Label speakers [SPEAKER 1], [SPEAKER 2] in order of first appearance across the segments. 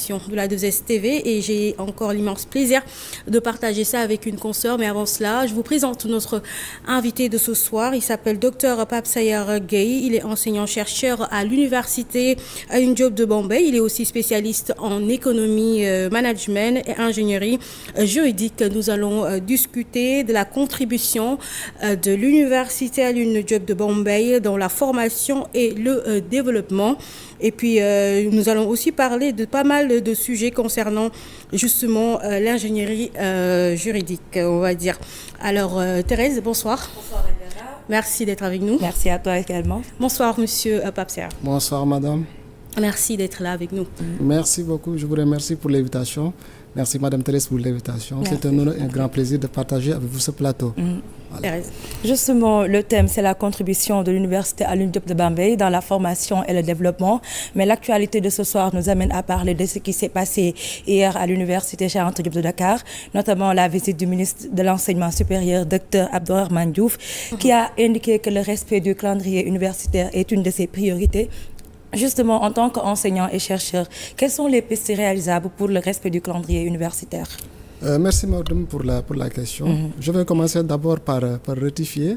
[SPEAKER 1] rédaction de la 2STV et j'ai encore l'immense plaisir de partager ça avec une consoeur. Mais avant cela, je vous présente notre invité de ce soir. Il s'appelle Dr Pape Sayar Gueye. Il est enseignant-chercheur à l'université Alioune Diop de Bombay. Il est aussi spécialiste en économie, management et ingénierie juridique. Nous allons discuter de la contribution de l'université Alioune Diop de Bombay dans la formation et le développement. Et puis, nous allons aussi parler de pas mal de sujets concernant justement l'ingénierie juridique, on va dire. Alors, Thérèse, bonsoir.
[SPEAKER 2] Bonsoir, Elvira.
[SPEAKER 1] Merci d'être avec nous.
[SPEAKER 2] Merci à toi également.
[SPEAKER 1] Bonsoir, monsieur Pape Sayar.
[SPEAKER 3] Bonsoir, madame.
[SPEAKER 1] Merci d'être là avec nous.
[SPEAKER 3] Merci beaucoup. Je vous remercie pour l'invitation. Merci, madame Thérèse, pour l'invitation. C'est un honneur et un grand plaisir de partager avec vous ce plateau.
[SPEAKER 1] Voilà.
[SPEAKER 2] Justement, le thème, c'est la contribution de l'université Alioune Diop de Bombay dans la formation et le développement. Mais l'actualité de ce soir nous amène à parler de ce qui s'est passé hier à l'université Cheikh Anta Diop de Dakar, notamment la visite du ministre de l'Enseignement supérieur, Dr Abdourahmane Diouf, qui a indiqué que le respect du calendrier universitaire est une de ses priorités. Justement, en tant qu'enseignant et chercheur, quelles sont les pistes réalisables pour le respect du calendrier universitaire?
[SPEAKER 3] Merci, madame, pour la question. Je vais commencer d'abord par rectifier.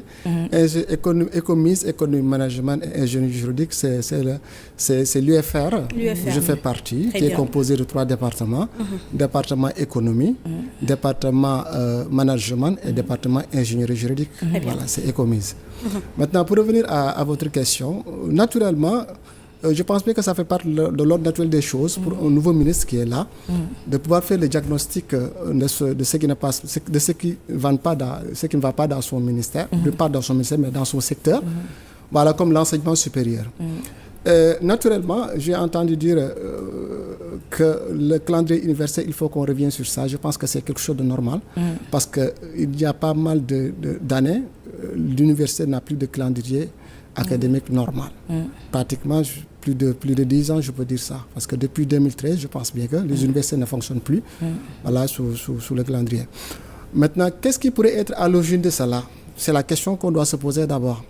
[SPEAKER 3] Économie, management et ingénierie juridique, c'est l'UFR. Je fais partie, qui est composé de 3 départements. Département économie, département management et département ingénierie juridique. Voilà, c'est Écomise. Maintenant, pour revenir à votre question, naturellement, je pense bien que ça fait partie de l'ordre naturel des choses pour un nouveau ministre qui est là, de pouvoir faire le diagnostic de ce qui ne passe, de ce qui ne va pas dans son ministère, pas dans son ministère, mais dans son secteur, voilà, comme l'enseignement supérieur. Naturellement, j'ai entendu dire que le calendrier universel, il faut qu'on revienne sur ça. Je pense que c'est quelque chose de normal, parce qu'il y a pas mal d'années, l'université n'a plus de calendrier académique normal. Pratiquement plus de 10 ans, je peux dire ça. Parce que depuis 2013, je pense bien que les universités ne fonctionnent plus voilà, sous le calendrier. Maintenant, qu'est-ce qui pourrait être à l'origine de cela? C'est la question qu'on doit se poser d'abord.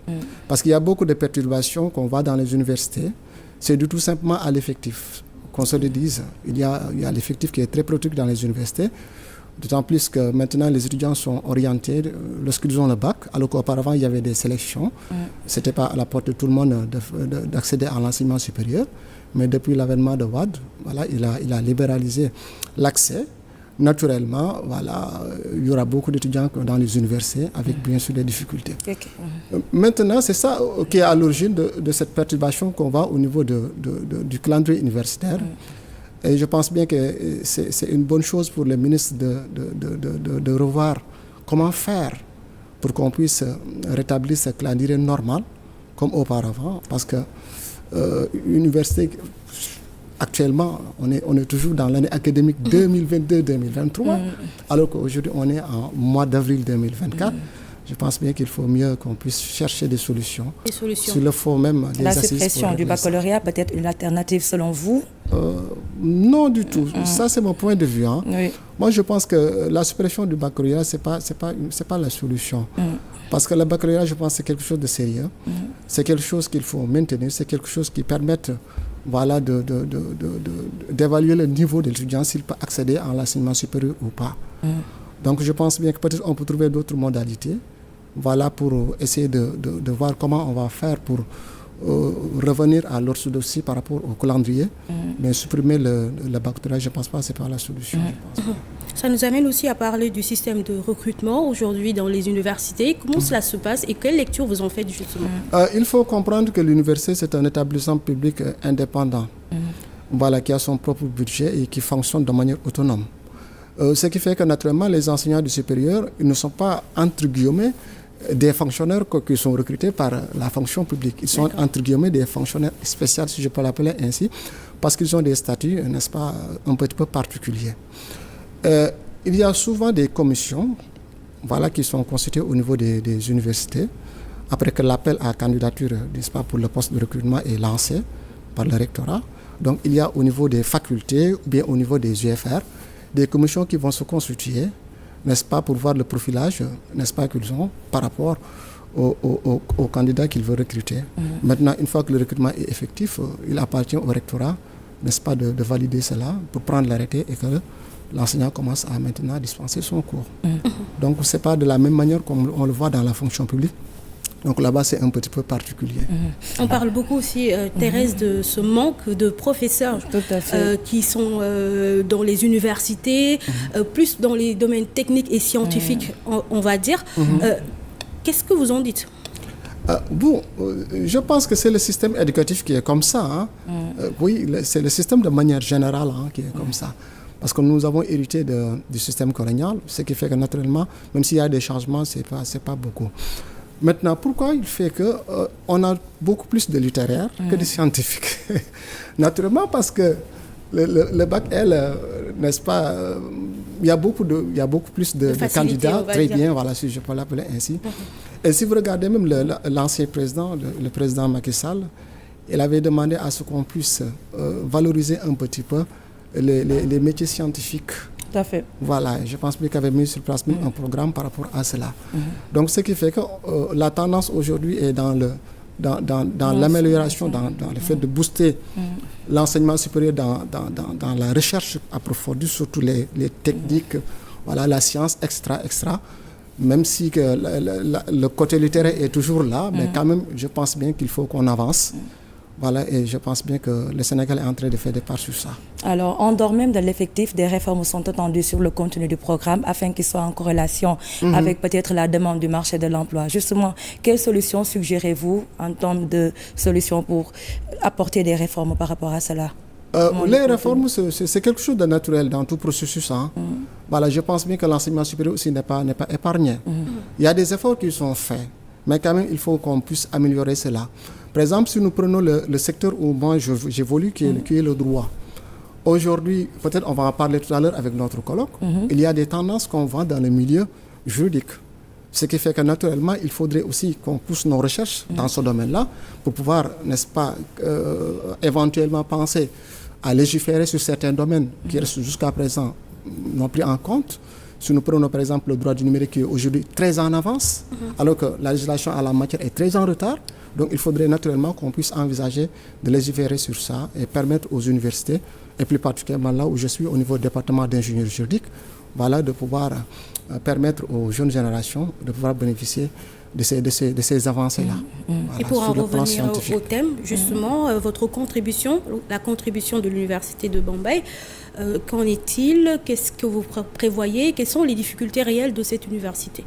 [SPEAKER 3] Parce qu'il y a beaucoup de perturbations qu'on voit dans les universités. C'est dû tout simplement à l'effectif. Qu'on se le dise, il y a l'effectif qui est très productif dans les universités. D'autant plus que maintenant, les étudiants sont orientés lorsqu'ils ont le bac, alors qu'auparavant, il y avait des sélections. Ce n'était pas à la porte de tout le monde d'accéder à l'enseignement supérieur. Mais depuis l'avènement de Wade, voilà, il a libéralisé l'accès. Naturellement, voilà, il y aura beaucoup d'étudiants dans les universités, avec bien sûr des difficultés. Maintenant, c'est ça qui est à l'origine de cette perturbation qu'on voit au niveau du calendrier universitaire. Et je pense bien que c'est une bonne chose pour les ministres de revoir comment faire pour qu'on puisse rétablir ce calendrier normal comme auparavant. Parce que l'université, actuellement, on est toujours dans l'année académique 2022-2023, alors qu'aujourd'hui, on est en mois d'avril 2024. Je pense bien qu'il faut mieux qu'on puisse chercher des solutions. Sur le fond même des
[SPEAKER 2] la
[SPEAKER 3] assises.
[SPEAKER 2] La suppression du baccalauréat peut être une alternative selon vous?
[SPEAKER 3] Non du tout. Ça, c'est mon point de vue. Hein. Oui. Moi, je pense que la suppression du baccalauréat, c'est pas la solution. Parce que le baccalauréat, je pense que c'est quelque chose de sérieux. C'est quelque chose qu'il faut maintenir. C'est quelque chose qui permette voilà, d'évaluer le niveau de l'étudiant, s'il peut accéder à l'enseignement supérieur ou pas. Donc, je pense bien que peut-être on peut trouver d'autres modalités. Voilà, pour essayer de voir comment on va faire pour revenir à l'orthodoxie par rapport au calendrier. Mais supprimer le baccalauréat, je ne pense pas que ce n'est pas la solution.
[SPEAKER 1] Ça nous amène aussi à parler du système de recrutement aujourd'hui dans les universités. Comment cela se passe et quelle lecture vous en faites justement?
[SPEAKER 3] Il faut comprendre que l'université, c'est un établissement public indépendant, voilà, qui a son propre budget et qui fonctionne de manière autonome. Ce qui fait que naturellement, les enseignants du supérieur, ils ne sont pas, entre guillemets, des fonctionnaires qui sont recrutés par la fonction publique. Ils sont, entre guillemets, des fonctionnaires spéciaux, si je peux l'appeler ainsi, parce qu'ils ont des statuts, n'est-ce pas, un petit peu particuliers. Il y a souvent des commissions, voilà, qui sont constituées au niveau des universités, après que l'appel à candidature, n'est-ce pas, pour le poste de recrutement est lancé par le rectorat. Donc, il y a au niveau des facultés ou bien au niveau des UFR, des commissions qui vont se constituer, n'est-ce pas, pour voir le profilage, n'est-ce pas, qu'ils ont par rapport aux candidats qu'ils veulent recruter. Maintenant, une fois que le recrutement est effectif, il appartient au rectorat n'est-ce pas, de valider cela pour prendre l'arrêté et que l'enseignant commence à maintenant dispenser son cours. Donc, ce n'est pas de la même manière comme on le voit dans la fonction publique. Donc là-bas, c'est un petit peu particulier.
[SPEAKER 1] On parle beaucoup aussi, Thérèse, de ce manque de professeurs qui sont dans les universités, plus dans les domaines techniques et scientifiques, on va dire. Qu'est-ce que vous en dites ?
[SPEAKER 3] Je pense que c'est le système éducatif qui est comme ça. Oui, c'est le système de manière générale qui est comme ça. Parce que nous avons hérité du système colonial, ce qui fait que naturellement, même s'il y a des changements, c'est pas beaucoup. Maintenant, pourquoi il fait qu'on a beaucoup plus de littéraires que de scientifiques? Naturellement, parce que le bac L, n'est-ce pas, il y a beaucoup plus de candidats, très bien, voilà, si je peux l'appeler ainsi. Et si vous regardez même l'ancien président, le président Macky Sall, il avait demandé à ce qu'on puisse valoriser un petit peu les métiers scientifiques.
[SPEAKER 2] Tout à fait.
[SPEAKER 3] Voilà, je pense bien qu'il avait mis sur place un programme par rapport à cela. Donc, ce qui fait que la tendance aujourd'hui est dans l'amélioration, dans le fait de booster l'enseignement supérieur dans la recherche approfondie, surtout les techniques, voilà, la science, extra. Même si que le côté littéraire est toujours là, mais quand même, je pense bien qu'il faut qu'on avance. Voilà, et je pense bien que le Sénégal est en train de faire des pas sur ça.
[SPEAKER 2] Alors, en dehors même de l'effectif, des réformes sont attendues sur le contenu du programme afin qu'il soit en corrélation avec peut-être la demande du marché de l'emploi. Justement, quelles solutions suggérez-vous en termes de solutions pour apporter des réformes par rapport à cela?
[SPEAKER 3] Les réformes, c'est quelque chose de naturel dans tout processus. Voilà, je pense bien que l'enseignement supérieur aussi n'est pas épargné. Il y a des efforts qui sont faits, mais quand même, il faut qu'on puisse améliorer cela. Par exemple, si nous prenons le secteur où moi j'évolue, qui est le droit. Aujourd'hui, peut-être on va en parler tout à l'heure avec notre colloque, il y a des tendances qu'on voit dans le milieu juridique. Ce qui fait que naturellement, il faudrait aussi qu'on pousse nos recherches dans ce domaine-là pour pouvoir, n'est-ce pas, éventuellement penser à légiférer sur certains domaines qui restent jusqu'à présent non pris en compte. Si nous prenons par exemple le droit du numérique qui est aujourd'hui très en avance, alors que la législation à la matière est très en retard, donc il faudrait naturellement qu'on puisse envisager de légiférer sur ça et permettre aux universités, et plus particulièrement là où je suis au niveau du département d'ingénierie juridique, voilà, de pouvoir permettre aux jeunes générations de pouvoir bénéficier de ces avancées-là.
[SPEAKER 1] Voilà, et pour en revenir au thème, justement, votre contribution, la contribution de l'Université de Bombay, qu'en est-il? Qu'est-ce que vous prévoyez? Quelles sont les difficultés réelles de cette université?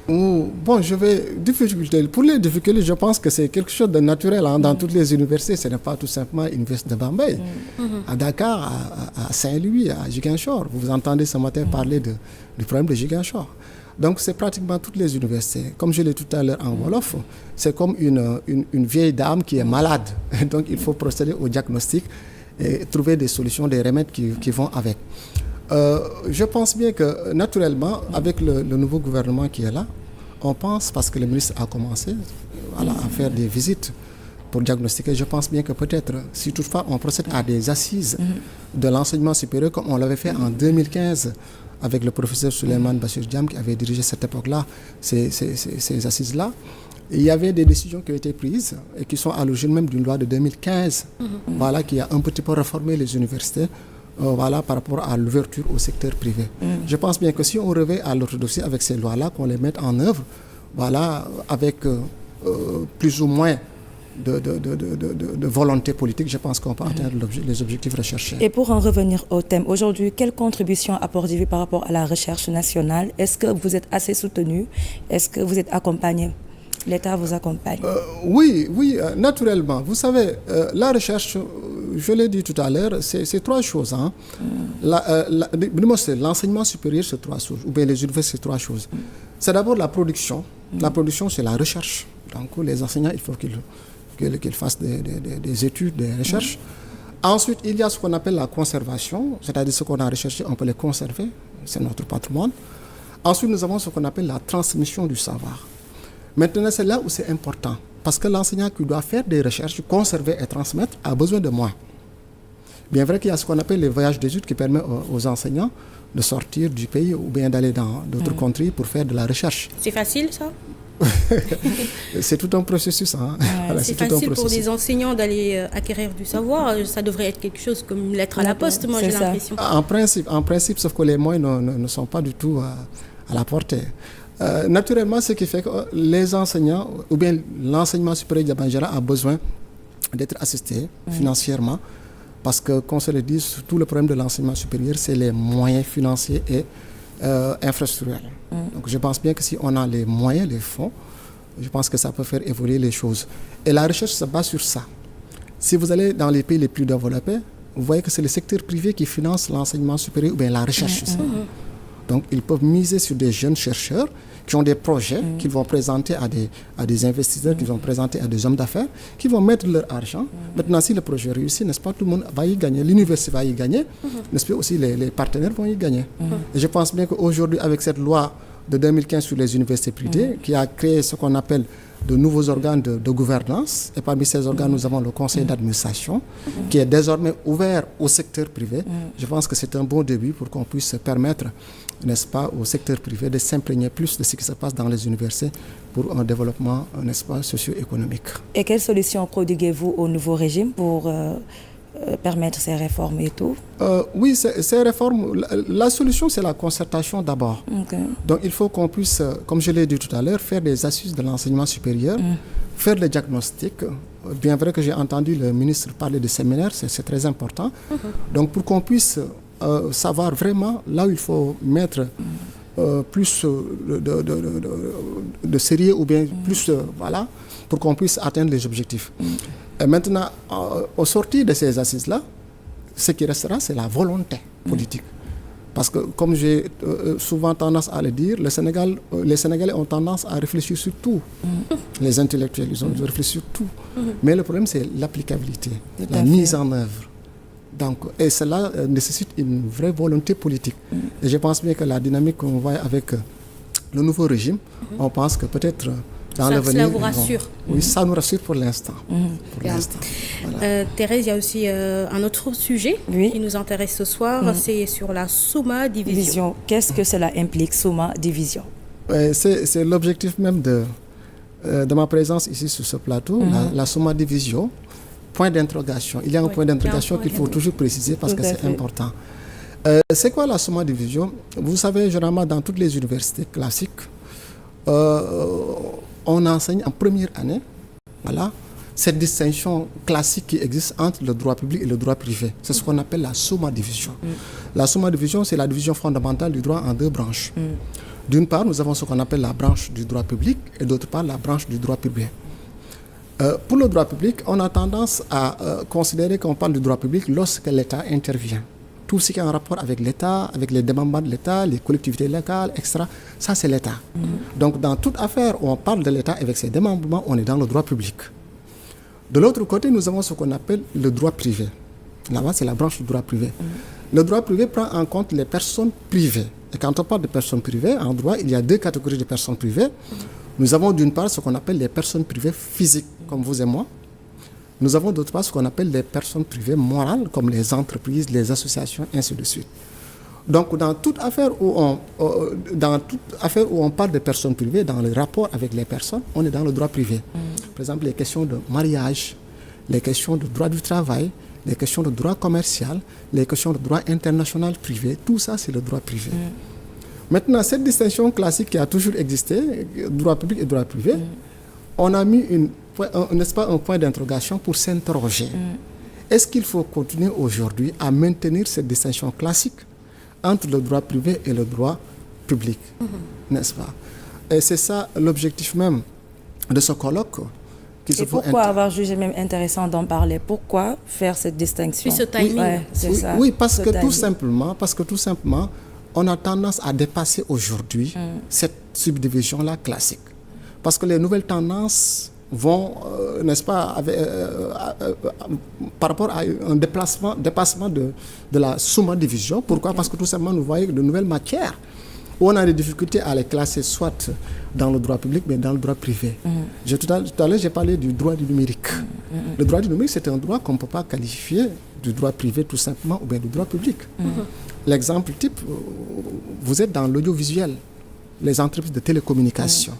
[SPEAKER 3] Bon, pour les difficultés, je pense que c'est quelque chose de naturel dans toutes les universités. Ce n'est pas tout simplement l'Université de Bombay. À Dakar, à Saint-Louis, à Ziguinchor. Vous entendez ce matin parler du problème de Ziguinchor. Donc, c'est pratiquement toutes les universités. Comme je l'ai dit tout à l'heure en Wolof, c'est comme une vieille dame qui est malade. Donc, il faut procéder au diagnostic et trouver des solutions, des remèdes qui vont avec. Je pense bien que, naturellement, avec le nouveau gouvernement qui est là, on pense, parce que le ministre a commencé à faire des visites pour diagnostiquer, je pense bien que peut-être, si toutefois on procède à des assises de l'enseignement supérieur, comme on l'avait fait en 2015, avec le professeur Souleymane Bassir Diam qui avait dirigé cette époque-là, ces assises-là. Il y avait des décisions qui ont été prises et qui sont à l'origine même d'une loi de 2015, voilà, qui a un petit peu réformé les universités, voilà, par rapport à l'ouverture au secteur privé. Je pense bien que si on revient à l'orthodoxie avec ces lois-là, qu'on les mette en œuvre, voilà, avec plus ou moins de volonté politique, je pense qu'on peut atteindre les objectifs recherchés.
[SPEAKER 2] Et pour en revenir au thème, aujourd'hui, quelle contribution apportez-vous par rapport à la recherche nationale? Est-ce que vous êtes assez soutenu? Est-ce que vous êtes accompagné? L'État vous accompagne?
[SPEAKER 3] Oui, naturellement. Vous savez, la recherche, je l'ai dit tout à l'heure, c'est trois choses. L'enseignement supérieur, c'est trois choses. Ou bien les universités, c'est trois choses. C'est d'abord la production. La production, c'est la recherche. Donc, les enseignants, il faut qu'ils fassent des études, des recherches. Ensuite, il y a ce qu'on appelle la conservation, c'est-à-dire ce qu'on a recherché, on peut les conserver, c'est notre patrimoine. Ensuite, nous avons ce qu'on appelle la transmission du savoir. Maintenant, c'est là où c'est important, parce que l'enseignant qui doit faire des recherches, conserver et transmettre, a besoin de moins. Bien vrai qu'il y a ce qu'on appelle les voyages d'études qui permettent aux enseignants de sortir du pays ou bien d'aller dans d'autres contrées pour faire de la recherche.
[SPEAKER 1] C'est facile, ça?
[SPEAKER 3] C'est tout un processus. Hein.
[SPEAKER 1] Voilà, c'est facile pour des enseignants d'aller acquérir du savoir. Ça devrait être quelque chose comme une lettre à la poste, moi j'ai l'impression.
[SPEAKER 3] En principe, sauf que les moyens ne sont pas du tout à la portée. Naturellement, ce qui fait que les enseignants, ou bien l'enseignement supérieur de Banjara a besoin d'être assisté financièrement, parce que, qu'on se le dise, tout le problème de l'enseignement supérieur, c'est les moyens financiers et infrastructurels. Donc je pense bien que si on a les moyens, les fonds, je pense que ça peut faire évoluer les choses. Et la recherche se base sur ça. Si vous allez dans les pays les plus développés, vous voyez que c'est le secteur privé qui finance l'enseignement supérieur ou bien la recherche. Donc ils peuvent miser sur des jeunes chercheurs qui ont des projets qu'ils vont présenter à des investisseurs, qu'ils vont présenter à des hommes d'affaires, qui vont mettre leur argent. Maintenant, si le projet réussit, n'est-ce pas, tout le monde va y gagner, l'université va y gagner, n'est-ce pas, aussi les partenaires vont y gagner. Et je pense bien qu'aujourd'hui, avec cette loi de 2015 sur les universités privées, qui a créé ce qu'on appelle de nouveaux organes de gouvernance, et parmi ces organes, nous avons le conseil d'administration, qui est désormais ouvert au secteur privé. Je pense que c'est un bon début pour qu'on puisse permettre, n'est-ce pas, au secteur privé de s'imprégner plus de ce qui se passe dans les universités pour un développement, n'est-ce pas, socio-économique.
[SPEAKER 2] Et quelles solutions prodiguez-vous au nouveau régime pour permettre ces réformes et tout?
[SPEAKER 3] Oui, ces réformes, la solution, c'est la concertation d'abord. Donc, il faut qu'on puisse, comme je l'ai dit tout à l'heure, faire des assises de l'enseignement supérieur, faire le diagnostic. Bien vrai que j'ai entendu le ministre parler de séminaires, c'est très important. Donc, pour qu'on puisse savoir vraiment là où il faut mettre plus de sérieux ou bien plus, voilà, pour qu'on puisse atteindre les objectifs. Et maintenant, au sortir de ces assises-là, ce qui restera, c'est la volonté politique. Parce que, comme j'ai souvent tendance à le dire, les Sénégalais ont tendance à réfléchir sur tout. Les intellectuels, ils ont réfléchi sur tout. Mais le problème, c'est l'applicabilité, la mise en œuvre. Donc, et cela nécessite une vraie volonté politique. Et je pense bien que la dynamique qu'on voit avec le nouveau régime, on pense que peut-être dans l'avenir...
[SPEAKER 1] Cela vous rassure?
[SPEAKER 3] Oui, ça nous rassure pour l'instant.
[SPEAKER 1] Voilà. Thérèse, il y a aussi un autre sujet qui nous intéresse ce soir, c'est sur la Summa Division.
[SPEAKER 2] Qu'est-ce que cela implique, Summa Division?
[SPEAKER 3] C'est l'objectif même de ma présence ici sur ce plateau, la Summa Division. Point d'interrogation. Il y a un point d'interrogation qu'il faut toujours préciser parce que c'est important. C'est quoi la Summa Division? Vous savez, généralement, dans toutes les universités classiques, on enseigne en première année, voilà, cette distinction classique qui existe entre le droit public et le droit privé. C'est ce qu'on appelle la Summa Division. La Summa Division, c'est la division fondamentale du droit en deux branches. D'une part, nous avons ce qu'on appelle la branche du droit public et d'autre part, la branche du droit privé. Pour le droit public, on a tendance à considérer qu'on parle du droit public lorsque l'État intervient. Tout ce qui est en rapport avec l'État, avec les démembrements de l'État, les collectivités locales, etc., ça c'est l'État. Donc dans toute affaire où on parle de l'État avec ses démembrements, on est dans le droit public. De l'autre côté, nous avons ce qu'on appelle le droit privé. Là-bas, c'est la branche du droit privé. Le droit privé prend en compte les personnes privées. Et quand on parle de personnes privées, en droit, il y a deux catégories de personnes privées. Nous avons d'une part ce qu'on appelle les personnes privées physiques, comme vous et moi. Nous avons d'autre part ce qu'on appelle les personnes privées morales, comme les entreprises, les associations, ainsi de suite. Donc, dans toute affaire où on parle de personnes privées, dans le rapport avec les personnes, on est dans le droit privé. Par exemple, les questions de mariage, les questions de droit du travail, les questions de droit commercial, les questions de droit international privé, tout ça, c'est le droit privé. Maintenant, cette distinction classique qui a toujours existé, droit public et droit privé, on a mis n'est-ce pas, un point d'interrogation pour s'interroger. Est-ce qu'il faut continuer aujourd'hui à maintenir cette distinction classique entre le droit privé et le droit public, n'est-ce pas? Et c'est ça l'objectif même de ce colloque.
[SPEAKER 2] Et pourquoi avoir jugé même intéressant d'en parler? Pourquoi faire cette distinction?
[SPEAKER 1] Puis ce timing.
[SPEAKER 3] Oui, parce que tout simplement, on a tendance à dépasser aujourd'hui cette subdivision-là classique. Parce que les nouvelles tendances vont, n'est-ce pas, par rapport à un dépassement de la Summa Division. Pourquoi? Parce que tout simplement, nous voyons de nouvelles matières où on a des difficultés à les classer soit dans le droit public, mais dans le droit privé. Tout à l'heure, j'ai parlé du droit du numérique. Le droit du numérique, c'est un droit qu'on ne peut pas qualifier du droit privé tout simplement ou bien du droit public. L'exemple type, vous êtes dans l'audiovisuel, les entreprises de télécommunication.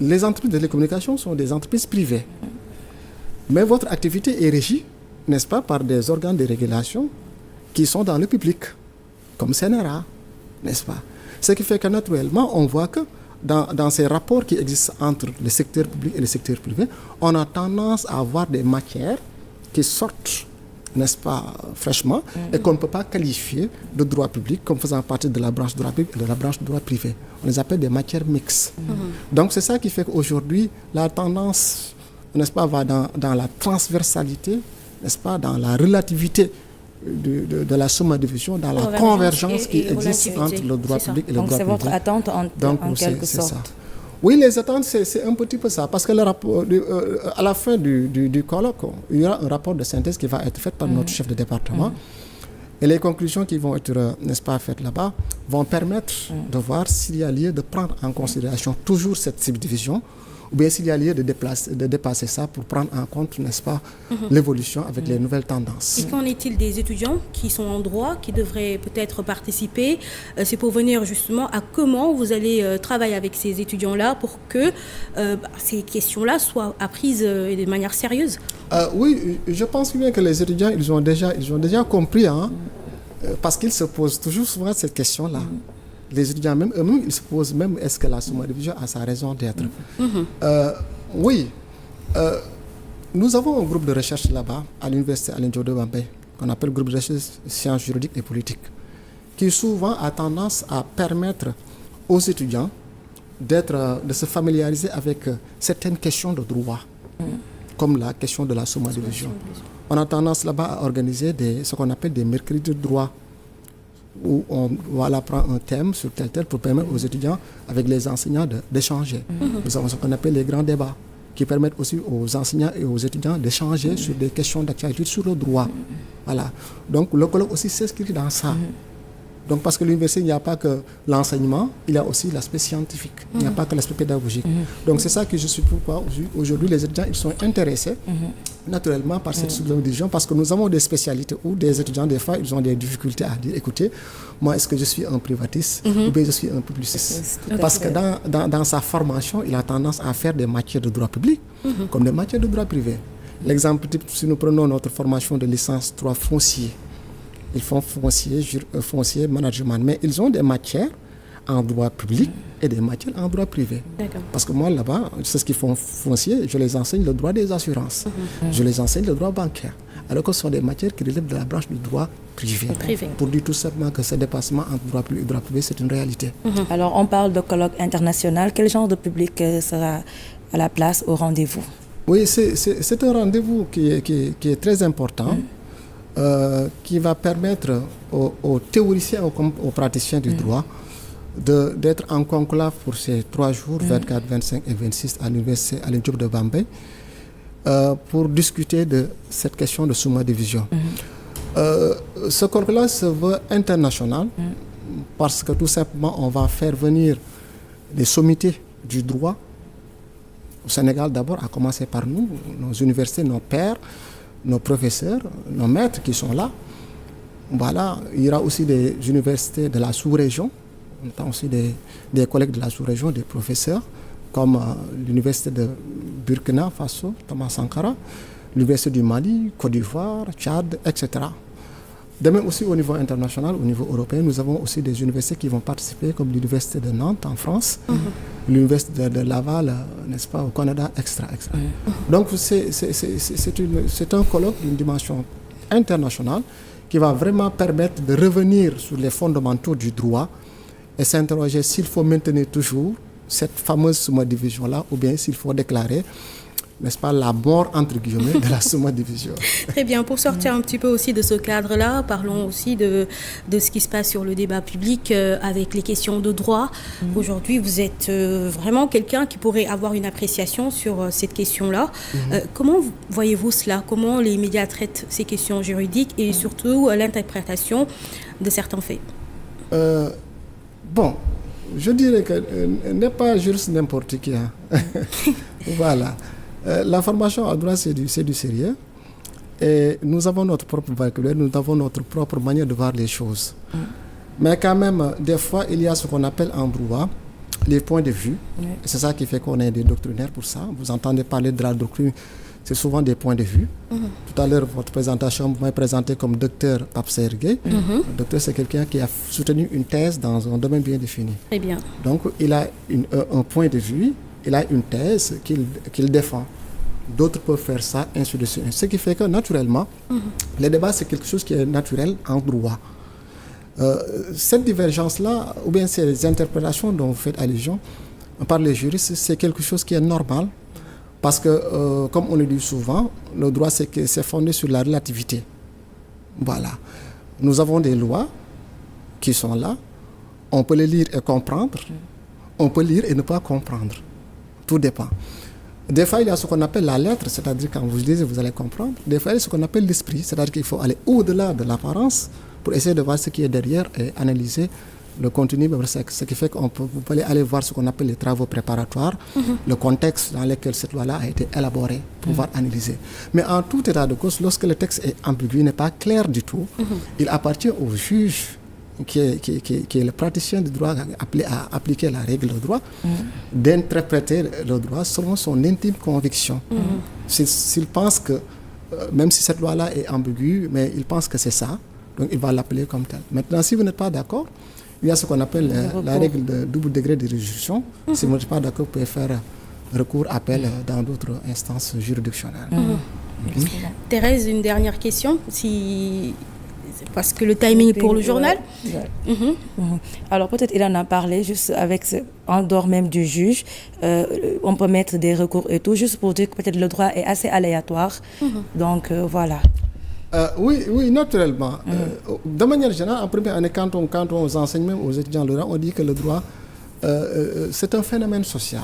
[SPEAKER 3] les entreprises de télécommunications sont des entreprises privées. Mais votre activité est régie, n'est-ce pas, par des organes de régulation qui sont dans le public, comme CNRA, n'est-ce pas? Ce qui fait que naturellement, on voit que dans ces rapports qui existent entre le secteur public et le secteur privé, on a tendance à avoir des matières qui sortent, n'est-ce pas, fraîchement, et qu'on ne peut pas qualifier de droit public comme faisant partie de la branche droit public et de la branche droit privé. On les appelle des matières mixtes. Donc c'est ça qui fait qu'aujourd'hui, la tendance, n'est-ce pas, va dans la transversalité, n'est-ce pas, dans la relativité de la somme-division, dans la convergence qui existe entre le droit public et le droit privé.
[SPEAKER 2] Donc c'est votre attente en quelque sorte.
[SPEAKER 3] Ça. Oui, les attentes, c'est un petit peu ça, parce que le rapport, à la fin du colloque, il y aura un rapport de synthèse qui va être fait par notre chef de département. Et les conclusions qui vont être, n'est-ce pas, faites là-bas, vont permettre de voir s'il y a lieu de prendre en considération toujours cette subdivision, ou bien s'il y a lieu de dépasser ça pour prendre en compte, n'est-ce pas, l'évolution avec les nouvelles tendances.
[SPEAKER 1] Et qu'en est-il des étudiants qui sont en droit, qui devraient peut-être participer? C'est pour venir justement à comment vous allez travailler avec ces étudiants-là pour que ces questions-là soient apprises de manière sérieuse.
[SPEAKER 3] Oui, je pense bien que les étudiants, ils ont déjà compris, hein, parce qu'ils se posent toujours souvent cette question-là. Les étudiants même eux-mêmes, ils se posent même, est-ce que la sous-division a sa raison d'être? Oui, nous avons un groupe de recherche là-bas à l'université Alioune Diop de Bambey, qu'on appelle le groupe de recherche sciences juridiques et politiques, qui souvent a tendance à permettre aux étudiants de se familiariser avec certaines questions de droit, comme la question de la sous-division. On a tendance là-bas à organiser ce qu'on appelle des mercredis de droit, où on va prendre un thème sur tel pour permettre aux étudiants, avec les enseignants, d'échanger. Nous avons ce qu'on appelle les grands débats, qui permettent aussi aux enseignants et aux étudiants d'échanger sur des questions d'actualité sur le droit. Voilà. Donc le colloque aussi s'inscrit dans ça. Donc parce que l'université, il n'y a pas que l'enseignement, il y a aussi l'aspect scientifique, il n'y a pas que l'aspect pédagogique. Donc c'est ça que je suis pourquoi aujourd'hui les étudiants, ils sont intéressés naturellement par cette subdivision, parce que nous avons des spécialités où des étudiants, des fois, ils ont des difficultés à dire, écoutez, moi, est-ce que je suis un privatiste ou bien je suis un publiciste? Parce que dans sa formation, il a tendance à faire des matières de droit public comme des matières de droit privé. L'exemple type, si nous prenons notre formation de licence 3 foncier, ils font foncier management, mais ils ont des matières en droit public et des matières en droit privé. Parce que moi, là-bas, c'est ce qu'ils font foncier, je les enseigne le droit des assurances, je les enseigne le droit bancaire, alors que ce sont des matières qui relèvent de la branche du droit privé. Pour dire tout simplement que ce dépassement entre droit public et droit privé, c'est une réalité.
[SPEAKER 2] Alors, on parle de colloque international. Quel genre de public sera à la place au rendez-vous?
[SPEAKER 3] Oui, c'est un rendez-vous qui est très important. Qui va permettre aux théoriciens, aux praticiens du droit d'être en conclave pour ces 3 jours, 24, 25 et 26 à l'université Alioune Diop de Bambey, pour discuter de cette question de sous-division. Ce conclave se veut international parce que tout simplement on va faire venir des sommités du droit au Sénégal d'abord, à commencer par nous, nos universités, nos pairs, nos professeurs, nos maîtres qui sont là. Voilà, il y aura aussi des universités de la sous-région, on a aussi des collègues de la sous-région, des professeurs, comme l'université de Burkina Faso, Thomas Sankara, l'université du Mali, Côte d'Ivoire, Tchad, etc. De même aussi au niveau international, au niveau européen, nous avons aussi des universités qui vont participer, comme l'université de Nantes en France, l'université de Laval, n'est-ce pas, au Canada, etc. Donc c'est un colloque d'une dimension internationale qui va vraiment permettre de revenir sur les fondamentaux du droit et s'interroger s'il faut maintenir toujours cette fameuse sous-division-là ou bien s'il faut déclarer, n'est-ce pas, la mort, entre guillemets, de la sous-division.
[SPEAKER 1] Très bien. Pour sortir un petit peu aussi de ce cadre-là, parlons aussi de ce qui se passe sur le débat public avec les questions de droit. Aujourd'hui, vous êtes vraiment quelqu'un qui pourrait avoir une appréciation sur cette question-là. Comment voyez-vous cela? Comment les médias traitent ces questions juridiques et surtout l'interprétation de certains faits?
[SPEAKER 3] Bon, je dirais que n'est pas juste n'importe qui. Hein. Voilà. La formation en droit, c'est du sérieux. Et nous avons notre propre vocabulaire, nous avons notre propre manière de voir les choses. Mais quand même, des fois, il y a ce qu'on appelle en droit les points de vue. Et c'est ça qui fait qu'on est des doctrinaires pour ça. Vous entendez parler de la doctrine, c'est souvent des points de vue. Tout à l'heure, votre présentation, vous m'avez présenté comme docteur Pape Sayer Gueye. Le docteur, c'est quelqu'un qui a soutenu une thèse dans un domaine bien défini.
[SPEAKER 1] Très bien.
[SPEAKER 3] Donc, il a un point de vue, il a une thèse qu'il défend. D'autres peuvent faire ça, ainsi de suite. Ce qui fait que, naturellement, le débat, c'est quelque chose qui est naturel en droit. Cette divergence-là, ou bien ces interprétations dont vous faites allusion par les juristes, c'est quelque chose qui est normal. Parce que, comme on le dit souvent, le droit, c'est fondé sur la relativité. Voilà. Nous avons des lois qui sont là. On peut les lire et comprendre. On peut lire et ne pas comprendre. Tout dépend. Des fois, il y a ce qu'on appelle la lettre, c'est-à-dire quand vous lisez, vous allez comprendre. Des fois, il y a ce qu'on appelle l'esprit, c'est-à-dire qu'il faut aller au-delà de l'apparence pour essayer de voir ce qui est derrière et analyser le contenu. Ce qui fait qu'on peut, vous pouvez aller voir ce qu'on appelle les travaux préparatoires, le contexte dans lequel cette loi-là a été élaborée, pour pouvoir analyser. Mais en tout état de cause, lorsque le texte est ambigu, n'est pas clair du tout, il appartient au juge qui est le praticien du droit appelé à appliquer la règle de droit, d'interpréter le droit selon son intime conviction. S'il pense que, même si cette loi-là est ambiguë, mais il pense que c'est ça, donc il va l'appeler comme tel. Maintenant, si vous n'êtes pas d'accord, il y a ce qu'on appelle la règle de double degré de résolution. Si vous n'êtes pas d'accord, vous pouvez faire recours, appel dans d'autres instances juridictionnelles.
[SPEAKER 1] Thérèse, une dernière question, parce que le timing pour le journal.
[SPEAKER 2] Alors peut-être il en a parlé juste en dehors même du juge. On peut mettre des recours et tout, juste pour dire que peut-être le droit est assez aléatoire. Donc voilà.
[SPEAKER 3] Oui, naturellement. De manière générale, en première année, quand on enseigne même aux étudiants le droit, on dit que le droit, c'est un phénomène social.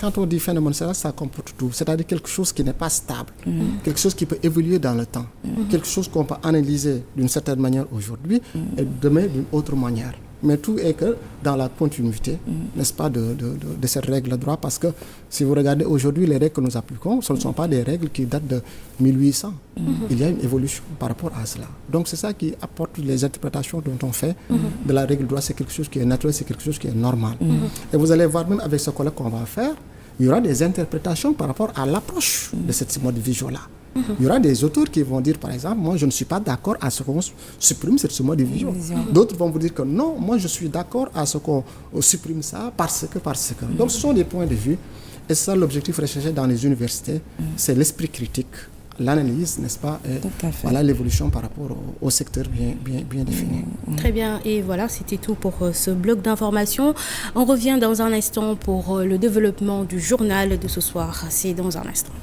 [SPEAKER 3] Quand on dit phénomène social, ça comporte tout. C'est-à-dire quelque chose qui n'est pas stable, quelque chose qui peut évoluer dans le temps, quelque chose qu'on peut analyser d'une certaine manière aujourd'hui et demain d'une autre manière. Mais tout est que dans la continuité, n'est-ce pas, de cette règle de droit, parce que si vous regardez aujourd'hui les règles que nous appliquons, ce ne sont pas des règles qui datent de 1800. Il y a une évolution par rapport à cela. Donc c'est ça qui apporte les interprétations dont on fait de la règle de droit. C'est quelque chose qui est naturel, c'est quelque chose qui est normal. Et vous allez voir même avec ce collègue qu'on va faire, il y aura des interprétations par rapport à l'approche de cette mode de vision-là. Il y aura des auteurs qui vont dire, par exemple, moi je ne suis pas d'accord à ce qu'on supprime cette mode de vision. D'autres vont vous dire que non, moi je suis d'accord à ce qu'on supprime ça parce que. Donc ce sont des points de vue. Et c'est ça l'objectif recherché dans les universités, c'est l'esprit critique, l'analyse, n'est-ce pas, et voilà l'évolution par rapport au secteur bien défini.
[SPEAKER 1] Très bien, et voilà, c'était tout pour ce bloc d'information. On revient dans un instant pour le développement du journal de ce soir. C'est dans un instant.